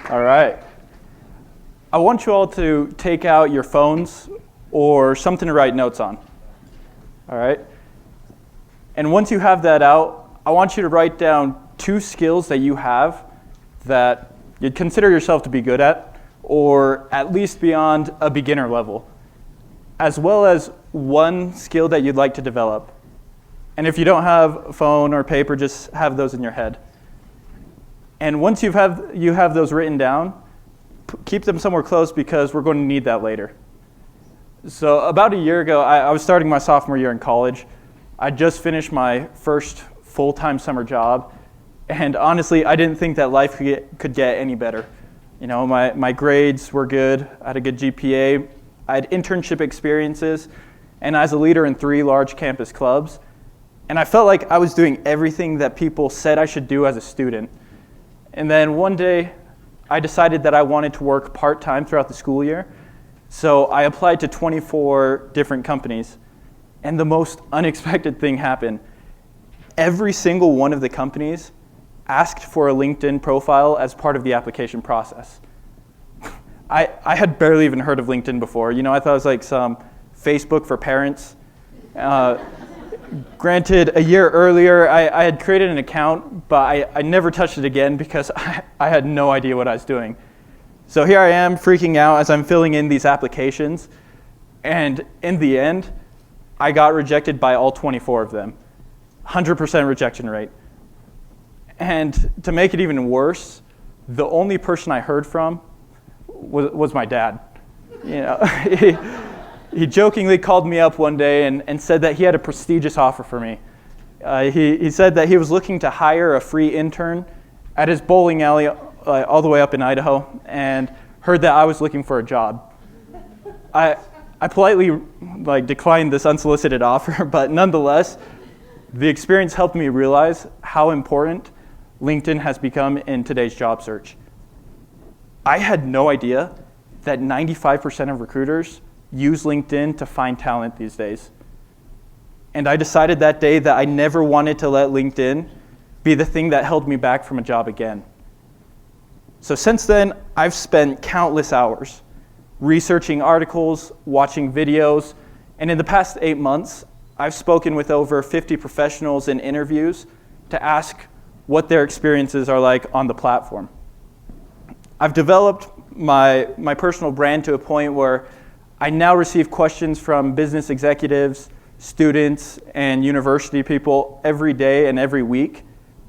All right. I want you all to take out your phones or something to write notes on. All right? And once you have that out, I want you to write down 2 skills that you have that you'd consider yourself to be good at, or at least beyond a beginner level, as well as 1 skill that you'd like to develop. And if you don't have a phone or paper, just have those in your head. And once you have those written down, keep them somewhere close because we're going to need that later. So about a year ago, I was starting my sophomore year in college. I just finished my first full-time summer job, and honestly, I didn't think that life could get any better. You know, my grades were good, I had a good GPA, I had internship experiences, and I was a leader in 3 large campus clubs, and I felt like I was doing everything that people said I should do as a student. And then one day, I decided that I wanted to work part-time throughout the school year, so I applied to 24 different companies, and the most unexpected thing happened. Every single one of the companies asked for a LinkedIn profile as part of the application process. I had barely even heard of LinkedIn before. You know, I thought it was like some Facebook for parents. Granted, a year earlier, I had created an account, but I never touched it again because I had no idea what I was doing. So here I am freaking out as I'm filling in these applications, and in the end, I got rejected by all 24 of them. 100% rejection rate. And to make it even worse, the only person I heard from was my dad. You know, he jokingly called me up one day and said that he had a prestigious offer for me. He said that he was looking to hire a free intern at his bowling alley all the way up in Idaho, and heard that I was looking for a job. I politely declined this unsolicited offer, but nonetheless, the experience helped me realize how important LinkedIn has become in today's job search. I had no idea that 95% of recruiters use LinkedIn to find talent these days. And I decided that day that I never wanted to let LinkedIn be the thing that held me back from a job again. So since then, I've spent countless hours researching articles, watching videos, and in the past 8 months, I've spoken with over 50 professionals in interviews to ask what their experiences are like on the platform. I've developed my personal brand to a point where I now receive questions from business executives, students, and university people every day and every week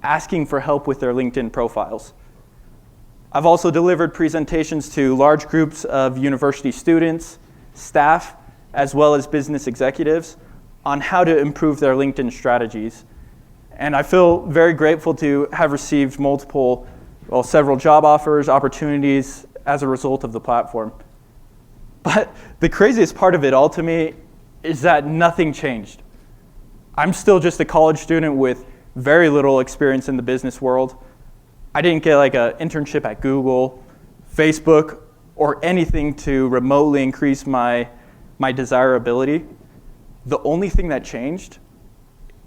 asking for help with their LinkedIn profiles. I've also delivered presentations to large groups of university students, staff, as well as business executives on how to improve their LinkedIn strategies. And I feel very grateful to have received several job offers, opportunities as a result of the platform. But the craziest part of it all to me is that nothing changed. I'm still just a college student with very little experience in the business world. I didn't get an internship at Google, Facebook, or anything to remotely increase my desirability. The only thing that changed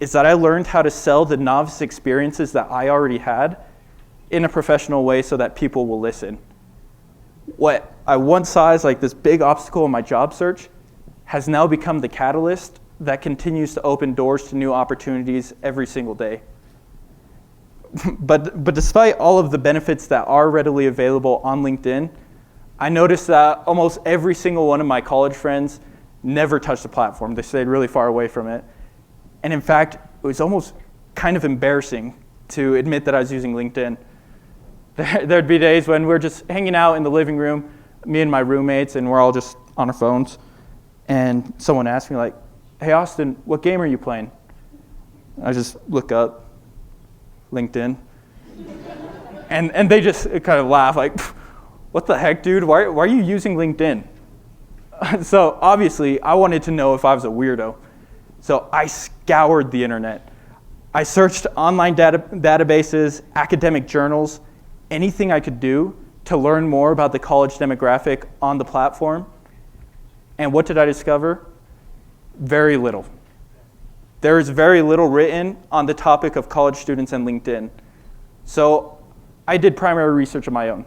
is that I learned how to sell the novice experiences that I already had in a professional way so that people will listen. What I once saw as this big obstacle in my job search has now become the catalyst that continues to open doors to new opportunities every single day. But despite all of the benefits that are readily available on LinkedIn, I noticed that almost every single one of my college friends never touched the platform. They stayed really far away from it. And in fact, it was almost kind of embarrassing to admit that I was using LinkedIn. There'd be days when we're just hanging out in the living room, me and my roommates, and we're all just on our phones. And someone asked me hey Austin, what game are you playing? I just look up, LinkedIn. and they just kind of laugh what the heck, dude? Why are you using LinkedIn? So obviously, I wanted to know if I was a weirdo. So I scoured the internet. I searched online databases, academic journals, anything I could do to learn more about the college demographic on the platform. And what did I discover? Very little. There is very little written on the topic of college students and LinkedIn. So I did primary research of my own.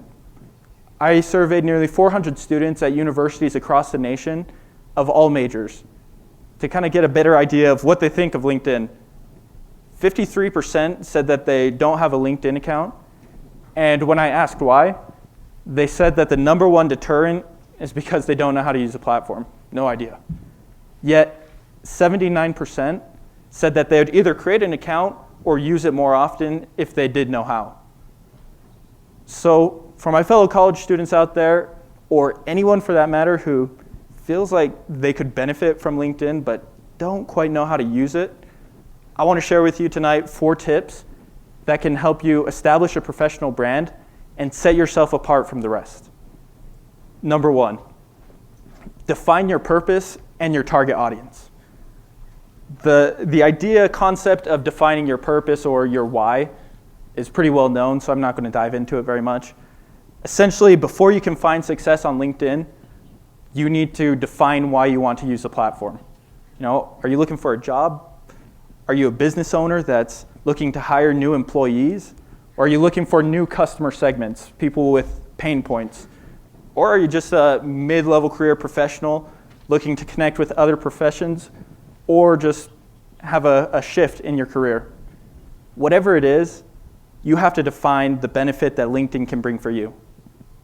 I surveyed nearly 400 students at universities across the nation of all majors to kind of get a better idea of what they think of LinkedIn. 53% said that they don't have a LinkedIn account, and when I asked why, they said that the number one deterrent is because they don't know how to use the platform. No idea. Yet 79% said that they would either create an account or use it more often if they did know how. So for my fellow college students out there, or anyone for that matter who feels like they could benefit from LinkedIn but don't quite know how to use it, I want to share with you tonight 4 tips that can help you establish a professional brand and set yourself apart from the rest. Number 1, define your purpose and your target audience. The concept of defining your purpose or your why is pretty well known, so I'm not going to dive into it very much. Essentially, before you can find success on LinkedIn, you need to define why you want to use the platform. Are you looking for a job? Are you a business owner that's looking to hire new employees? Or are you looking for new customer segments, people with pain points? Or are you just a mid-level career professional looking to connect with other professions or just have a shift in your career? Whatever it is, you have to define the benefit that LinkedIn can bring for you.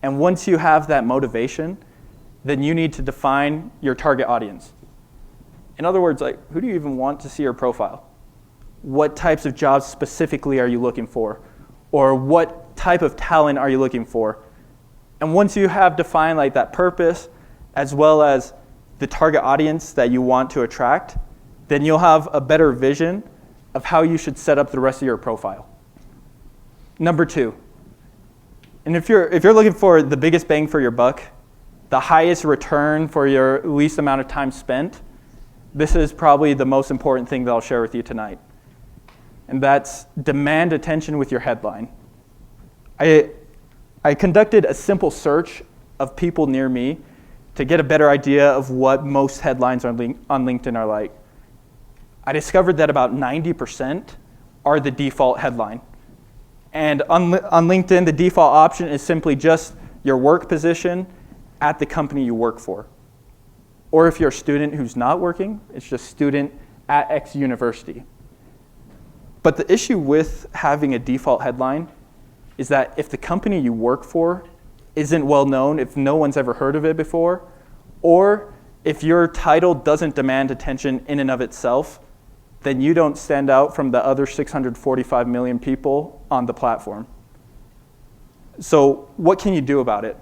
And once you have that motivation, then you need to define your target audience. In other words, who do you even want to see your profile? What types of jobs specifically are you looking for? Or what type of talent are you looking for? And once you have defined that purpose, as well as the target audience that you want to attract, then you'll have a better vision of how you should set up the rest of your profile. Number 2, and if you're looking for the biggest bang for your buck, the highest return for your least amount of time spent, this is probably the most important thing that I'll share with you tonight. And that's demand attention with your headline. I conducted a simple search of people near me to get a better idea of what most headlines on LinkedIn are like. I discovered that about 90% are the default headline. And on LinkedIn, the default option is simply just your work position at the company you work for. Or if you're a student who's not working, it's just student at X university. But the issue with having a default headline is that if the company you work for isn't well known, if no one's ever heard of it before, or if your title doesn't demand attention in and of itself, then you don't stand out from the other 645 million people on the platform. So what can you do about it?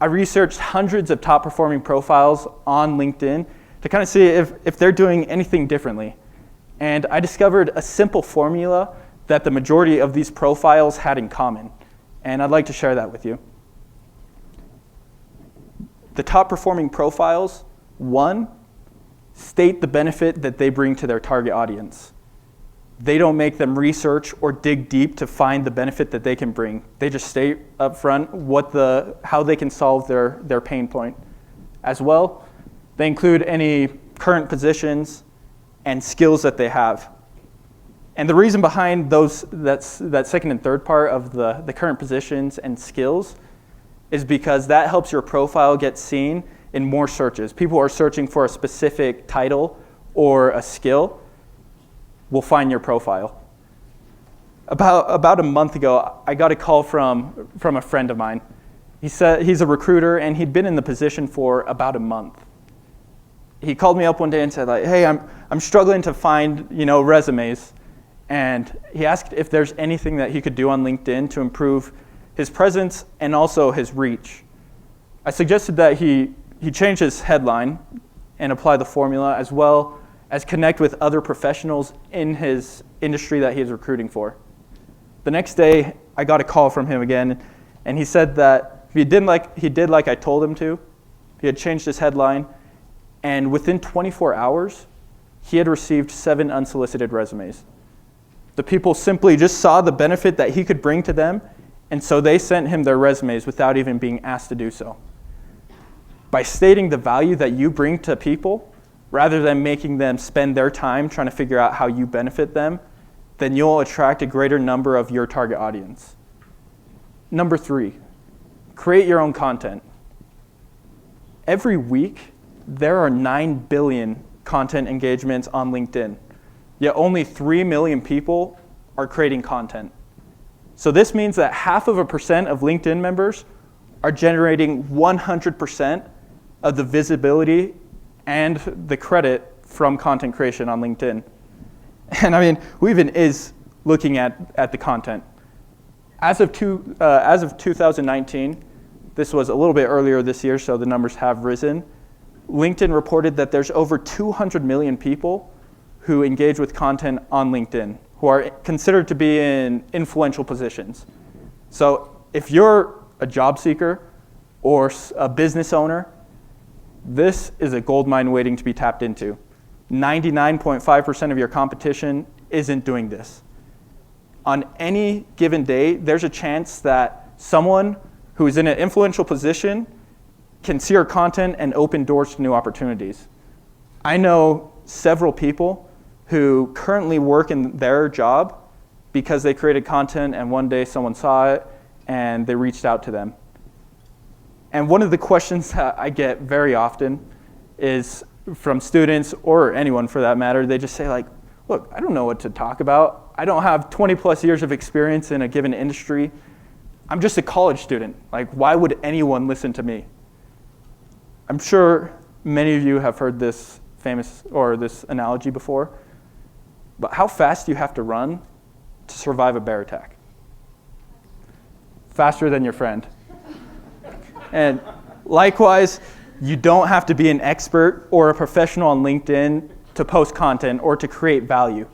I researched hundreds of top performing profiles on LinkedIn to kind of see if they're doing anything differently. And I discovered a simple formula that the majority of these profiles had in common. And I'd like to share that with you. The top performing profiles, 1, state the benefit that they bring to their target audience. They don't make them research or dig deep to find the benefit that they can bring. They just state up front how they can solve their pain point. As well, they include any current positions and skills that they have. And the reason behind that second and third part of the current positions and skills is because that helps your profile get seen in more searches. People are searching for a specific title or a skill, will find your profile. About a month ago, I got a call from a friend of mine. He said he's a recruiter and he'd been in the position for about a month. He called me up one day and said, hey, I'm struggling to find resumes. And he asked if there's anything that he could do on LinkedIn to improve his presence and also his reach. I suggested that he change his headline and apply the formula, as well as connect with other professionals in his industry that he is recruiting for. The next day, I got a call from him again, and he said that he did like I told him to. He had changed his headline, and within 24 hours, he had received 7 unsolicited resumes. The people simply just saw the benefit that he could bring to them, and so they sent him their resumes without even being asked to do so. By stating the value that you bring to people, rather than making them spend their time trying to figure out how you benefit them, then you'll attract a greater number of your target audience. Number 3, create your own content. Every week, there are 9 billion content engagements on LinkedIn, yet only 3 million people are creating content. So this means that 0.5% of LinkedIn members are generating 100% of the visibility and the credit from content creation on LinkedIn. And I mean, who even is looking at the content? As of 2019, this was a little bit earlier this year, so the numbers have risen. LinkedIn reported that there's over 200 million people who engage with content on LinkedIn, who are considered to be in influential positions. So if you're a job seeker or a business owner, this is a gold mine waiting to be tapped into. 99.5% of your competition isn't doing this. On any given day, there's a chance that someone who is in an influential position can see our content and open doors to new opportunities. I know several people who currently work in their job because they created content and one day someone saw it and they reached out to them. And one of the questions that I get very often is from students, or anyone for that matter, they just say like, look, I don't know what to talk about. I don't have 20 plus years of experience in a given industry. I'm just a college student. Like, why would anyone listen to me? I'm sure many of you have heard this this analogy before, but how fast do you have to run to survive a bear attack? Faster than your friend. And likewise, you don't have to be an expert or a professional on LinkedIn to post content or to create value.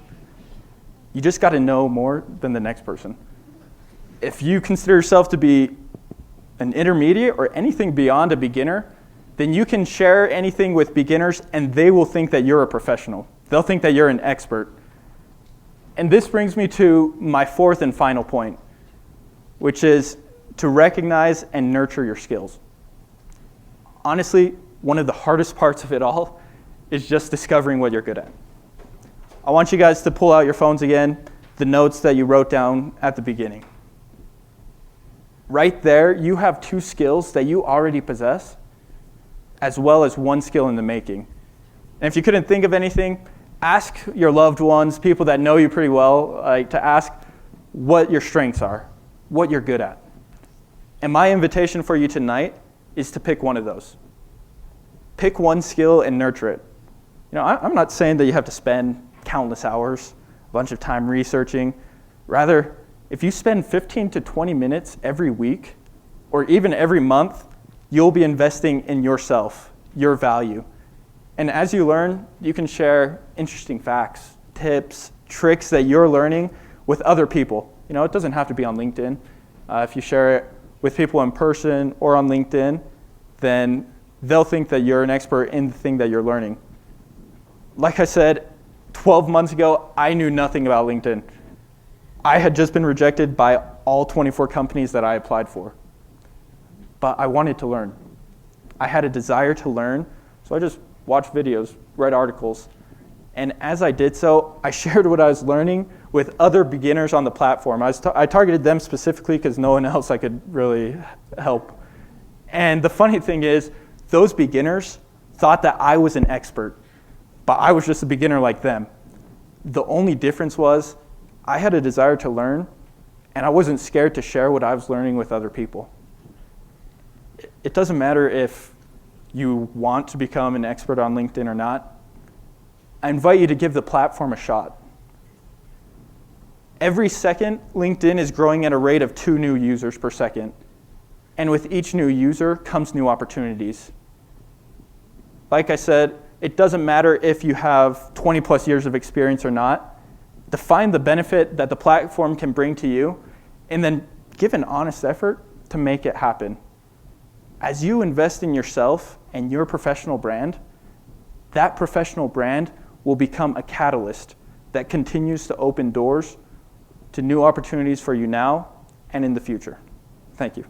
You just got to know more than the next person. If you consider yourself to be an intermediate or anything beyond a beginner, then you can share anything with beginners and they will think that you're a professional. They'll think that you're an expert. And this brings me to my 4th and final point, which is to recognize and nurture your skills. Honestly, one of the hardest parts of it all is just discovering what you're good at. I want you guys to pull out your phones again, the notes that you wrote down at the beginning. Right there, you have 2 skills that you already possess, as well as 1 skill in the making. And if you couldn't think of anything, ask your loved ones, people that know you pretty well, to ask what your strengths are, what you're good at. And my invitation for you tonight is to pick one of those. Pick 1 skill and nurture it. You know, I'm not saying that you have to spend countless hours, a bunch of time researching. Rather, if you spend 15 to 20 minutes every week, or even every month, you'll be investing in yourself, your value. And as you learn, you can share interesting facts, tips, tricks that you're learning with other people. You know, it doesn't have to be on LinkedIn. If you share it with people in person or on LinkedIn, then they'll think that you're an expert in the thing that you're learning. Like I said, 12 months ago, I knew nothing about LinkedIn. I had just been rejected by all 24 companies that I applied for. But I wanted to learn. I had a desire to learn, so I just watched videos, read articles. And as I did so, I shared what I was learning with other beginners on the platform. I targeted them specifically because no one else I could really help. And the funny thing is, those beginners thought that I was an expert, but I was just a beginner like them. The only difference was I had a desire to learn, and I wasn't scared to share what I was learning with other people. It doesn't matter if you want to become an expert on LinkedIn or not. I invite you to give the platform a shot. Every second, LinkedIn is growing at a rate of 2 new users per second. And with each new user comes new opportunities. Like I said, it doesn't matter if you have 20 plus years of experience or not. Define the benefit that the platform can bring to you, and then give an honest effort to make it happen. As you invest in yourself and your professional brand, that professional brand will become a catalyst that continues to open doors to new opportunities for you now and in the future. Thank you.